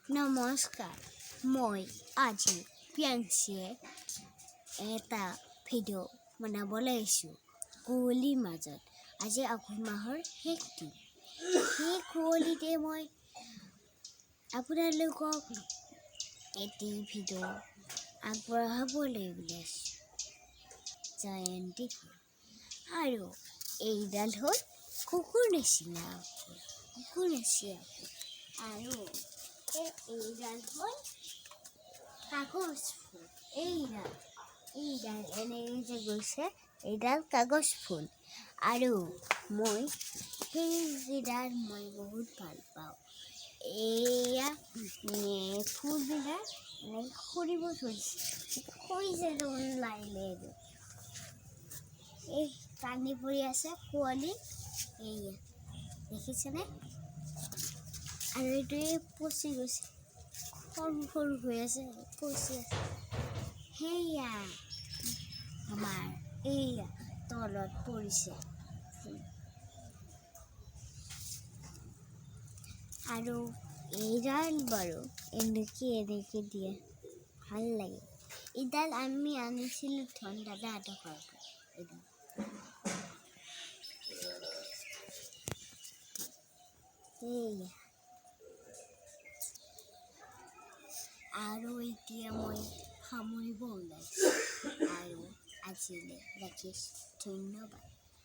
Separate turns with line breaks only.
নমস্কাৰ, মই আজি প্ৰিয়াংশীয়ে এটা ভিডিঅ' বনাবলৈ আহিছোঁ। কুঁৱলীৰ মাজত আজি আঘোণ মাহৰ শেষ দিন। সেই কুঁৱলীতে মই আপোনালোকক এটি ভিডিঅ' আগবঢ়াবলৈ ওলাইছোঁ। জয়ন্তী ফুল আৰু এইডাল হ'ল কুকুৰনেচীয়া ফুল, আৰু এইডাল হ'ল কাগজ ফুল। এইডাল এনেকৈ যে গৈছে, এইডাল কাগজ ফুল। আৰু মই সেইকেইডাল বহুত ভাল পাওঁ। এয়া ফুলবিলাক সৰিব ধৰিছে, লাহে এই পানী পৰি আছে কুঁৱলী, এইয়া দেখিছেনে? আৰু এইটোৱে পচি গৈছে, সৰু হৈ আছে, পচি আছে। সেয়া আমাৰ এইয়া তলত পৰিছে। আৰু এইডাল বাৰু এনেকৈ দিয়ে, ভাল লাগে। এইডাল আমি আনিছিলোঁ ধন দাদাহঁতৰ ঘৰৰ পৰা। এইয়া আৰু এতিয়া মই সামৰিব ওলাইছোঁ আৰু আজিলৈ ৰাখিছোঁ। ধন্যবাদ।